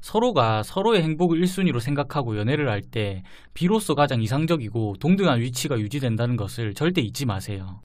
서로가 서로의 행복을 1순위로 생각하고 연애를 할 때 비로소 가장 이상적이고 동등한 위치가 유지된다는 것을 절대 잊지 마세요.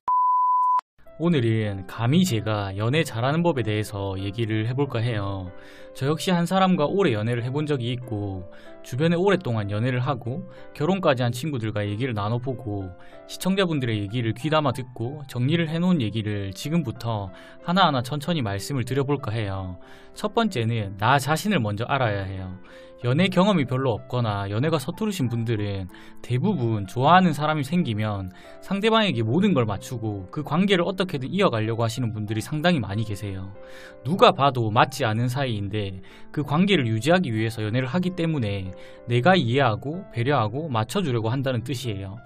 오늘은 감히 제가 연애 잘하는 법에 대해서 얘기를 해볼까 해요. 저 역시 한 사람과 오래 연애를 해본 적이 있고 주변에 오랫동안 연애를 하고 결혼까지 한 친구들과 얘기를 나눠보고 시청자분들의 얘기를 귀담아 듣고 정리를 해놓은 얘기를 지금부터 하나하나 천천히 말씀을 드려볼까 해요. 첫 번째는 나 자신을 먼저 알아야 해요. 연애 경험이 별로 없거나 연애가 서투르신 분들은 대부분 좋아하는 사람이 생기면 상대방에게 모든 걸 맞추고 그 관계를 어떻게든 이어가려고 하시는 분들이 상당히 많이 계세요. 누가 봐도 맞지 않은 사이인데 그 관계를 유지하기 위해서 연애를 하기 때문에 내가 이해하고 배려하고 맞춰주려고 한다는 뜻이에요.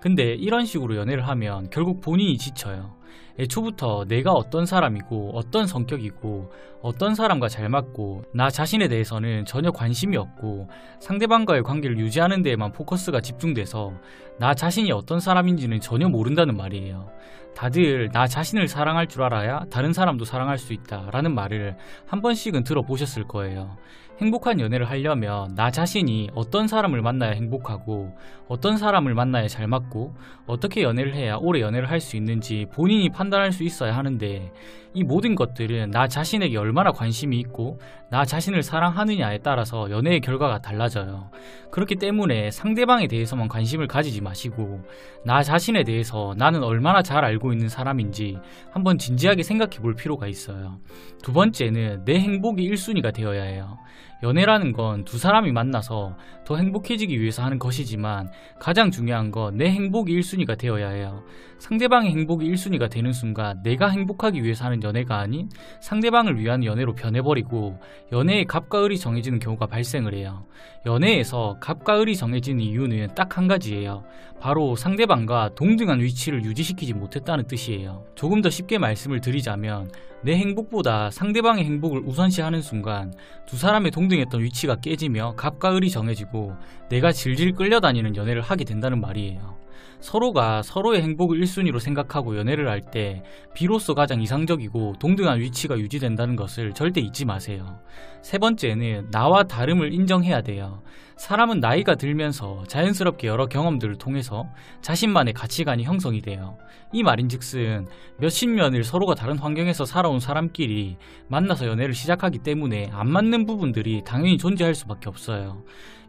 근데 이런 식으로 연애를 하면 결국 본인이 지쳐요. 애초부터 내가 어떤 사람이고 어떤 성격이고 어떤 사람과 잘 맞고 나 자신에 대해서는 전혀 관심이 없고 상대방과의 관계를 유지하는 데에만 포커스가 집중돼서 나 자신이 어떤 사람인지는 전혀 모른다는 말이에요. 다들 나 자신을 사랑할 줄 알아야 다른 사람도 사랑할 수 있다 라는 말을 한 번씩은 들어보셨을 거예요. 행복한 연애를 하려면 나 자신이 어떤 사람을 만나야 행복하고 어떤 사람을 만나야 잘 맞고 어떻게 연애를 해야 오래 연애를 할 수 있는지 본인이 판단할 수 있어야 하는데 이 모든 것들은 나 자신에게 얼마나 관심이 있고 나 자신을 사랑하느냐에 따라서 연애의 결과가 달라져요. 그렇기 때문에 상대방에 대해서만 관심을 가지지 마시고 나 자신에 대해서 나는 얼마나 잘 알고 있는 사람인지 한번 진지하게 생각해 볼 필요가 있어요. 두 번째는 내 행복이 1순위가 되어야 해요. 연애라는 건 두 사람이 만나서 더 행복해지기 위해서 하는 것이지만 가장 중요한 건 내 행복이 1순위가 되어야 해요. 상대방의 행복이 1순위가 되는 순간 내가 행복하기 위해서 하는 연애가 아닌 상대방을 위한 연애로 변해버리고 연애의 갑과 을이 정해지는 경우가 발생을 해요. 연애에서 갑과 을이 정해지는 이유는 딱 한 가지예요. 바로 상대방과 동등한 위치를 유지시키지 못했다는 뜻이에요. 조금 더 쉽게 말씀을 드리자면 내 행복보다 상대방의 행복을 우선시하는 순간 두 사람의 동등했던 위치가 깨지며 갑과 을이 정해지고 내가 질질 끌려다니는 연애를 하게 된다는 말이에요. 서로가 서로의 행복을 1순위로 생각하고 연애를 할 때 비로소 가장 이상적이고 동등한 위치가 유지된다는 것을 절대 잊지 마세요. 세 번째는 나와 다름을 인정해야 돼요. 사람은 나이가 들면서 자연스럽게 여러 경험들을 통해서 자신만의 가치관이 형성이 돼요. 이 말인즉슨 몇십 년을 서로가 다른 환경에서 살아온 사람끼리 만나서 연애를 시작하기 때문에 안 맞는 부분들이 당연히 존재할 수밖에 없어요.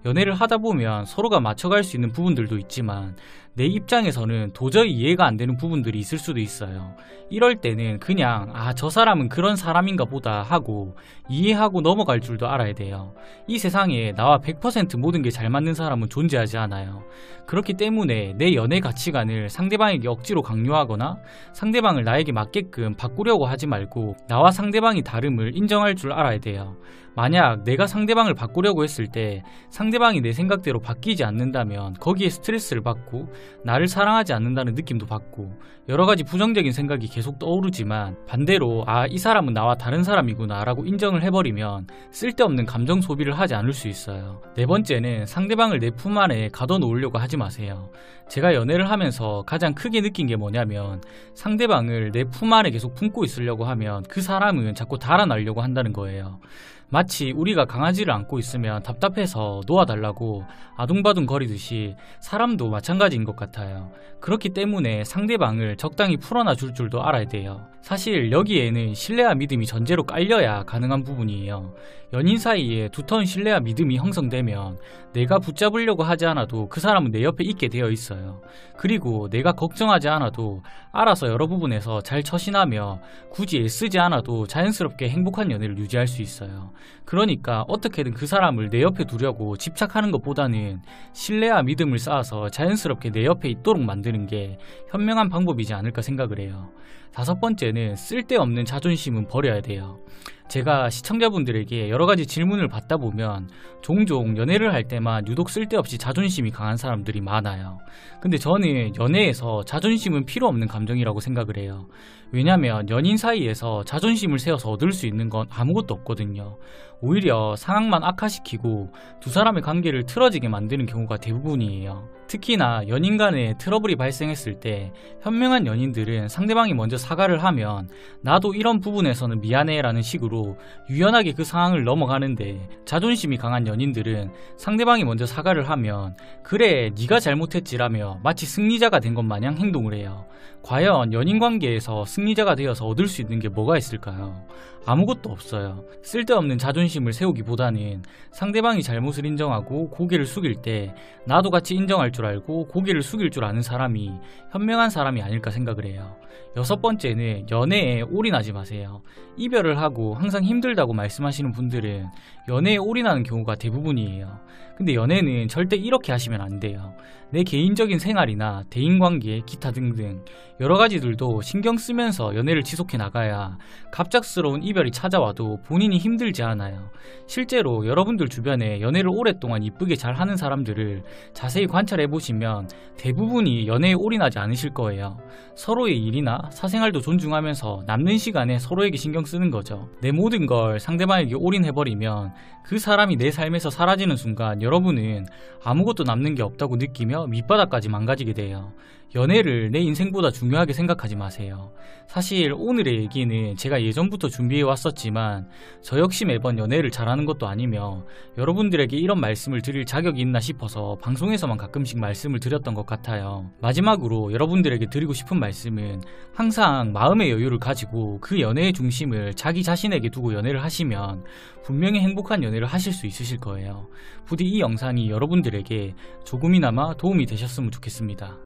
연애를 하다 보면 서로가 맞춰갈 수 있는 부분들도 있지만 내 입장에서는 도저히 이해가 안 되는 부분들이 있을 수도 있어요. 이럴 때는 그냥 저 사람은 그런 사람인가 보다 하고 이해하고 넘어갈 줄도 알아야 돼요. 이 세상에 나와 100% 모든 게 잘 맞는 사람은 존재하지 않아요. 그렇기 때문에 내 연애 가치관을 상대방에게 억지로 강요하거나 상대방을 나에게 맞게끔 바꾸려고 하지 말고 나와 상대방이 다름을 인정할 줄 알아야 돼요. 만약 내가 상대방을 바꾸려고 했을 때 상대방이 내 생각대로 바뀌지 않는다면 거기에 스트레스를 받고 나를 사랑하지 않는다는 느낌도 받고 여러가지 부정적인 생각이 계속 떠오르지만 반대로 이 사람은 나와 다른 사람이구나 라고 인정을 해버리면 쓸데없는 감정 소비를 하지 않을 수 있어요. 네 번째는 상대방을 내 품 안에 가둬놓으려고 하지 마세요. 제가 연애를 하면서 가장 크게 느낀 게 뭐냐면 상대방을 내 품 안에 계속 품고 있으려고 하면 그 사람은 자꾸 달아나려고 한다는 거예요. 마치 우리가 강아지를 안고 있으면 답답해서 놓아달라고 아둥바둥 거리듯이 사람도 마찬가지인 것 같아요. 그렇기 때문에 상대방을 적당히 풀어놔 줄 줄도 알아야 돼요. 사실 여기에는 신뢰와 믿음이 전제로 깔려야 가능한 부분이에요. 연인 사이에 두터운 신뢰와 믿음이 형성되면 내가 붙잡으려고 하지 않아도 그 사람은 내 옆에 있게 되어 있어요. 그리고 내가 걱정하지 않아도 알아서 여러 부분에서 잘 처신하며 굳이 애쓰지 않아도 자연스럽게 행복한 연애를 유지할 수 있어요. 그러니까 어떻게든 그 사람을 내 옆에 두려고 집착하는 것보다는 신뢰와 믿음을 쌓아서 자연스럽게 내 옆에 있도록 만드는 게 현명한 방법이지 않을까 생각을 해요. 다섯 번째는 쓸데없는 자존심은 버려야 돼요. 제가 시청자분들에게 여러가지 질문을 받다 보면 종종 연애를 할 때만 유독 쓸데없이 자존심이 강한 사람들이 많아요. 근데 저는 연애에서 자존심은 필요 없는 감정이라고 생각을 해요. 왜냐면 연인 사이에서 자존심을 세워서 얻을 수 있는 건 아무것도 없거든요. 오히려 상황만 악화시키고 두 사람의 관계를 틀어지게 만드는 경우가 대부분이에요. 특히나 연인 간에 트러블이 발생했을 때 현명한 연인들은 상대방이 먼저 사과를 하면 나도 이런 부분에서는 미안해 라는 식으로 식으로 유연하게 그 상황을 넘어가는데, 자존심이 강한 연인들은 상대방이 먼저 사과를 하면 그래 네가 잘못했지라며 마치 승리자가 된 것 마냥 행동을 해요. 과연 연인관계에서 승리자가 되어서 얻을 수 있는 게 뭐가 있을까요? 아무것도 없어요. 쓸데없는 자존심을 세우기보다는 상대방이 잘못을 인정하고 고개를 숙일 때 나도 같이 인정할 줄 알고 고개를 숙일 줄 아는 사람이 현명한 사람이 아닐까 생각을 해요. 6번째는 연애에 올인하지 마세요. 이별을 하고 항상 힘들다고 말씀하시는 분들은 연애에 올인하는 경우가 대부분이에요. 근데 연애는 절대 이렇게 하시면 안 돼요. 내 개인적인 생활이나 대인관계, 기타 등등 여러 가지들도 신경 쓰면서 연애를 지속해 나가야 갑작스러운 이별이 찾아와도 본인이 힘들지 않아요. 실제로 여러분들 주변에 연애를 오랫동안 이쁘게 잘 하는 사람들을 자세히 관찰해 보시면 대부분이 연애에 올인하지 않으실 거예요. 서로의 일이나 사생활도 존중하면서 남는 시간에 서로에게 신경 쓰는 거죠. 내 모든 걸 상대방에게 올인해버리면 그 사람이 내 삶에서 사라지는 순간 여러분은 아무것도 남는 게 없다고 느끼며 밑바닥까지 망가지게 돼요. 연애를 내 인생보다 중요하게 생각하지 마세요. 사실 오늘의 얘기는 제가 예전부터 준비해 왔었지만 저 역시 매번 연애를 잘하는 것도 아니며 여러분들에게 이런 말씀을 드릴 자격이 있나 싶어서 방송에서만 가끔씩 말씀을 드렸던 것 같아요. 마지막으로 여러분들에게 드리고 싶은 말씀은 항상 마음의 여유를 가지고 그 연애의 중심을 자기 자신에게 두고 연애를 하시면 분명히 행복한 연애를 하실 수 있으실 거예요. 부디 이 영상이 여러분들에게 조금이나마 도움이 되셨으면 좋겠습니다.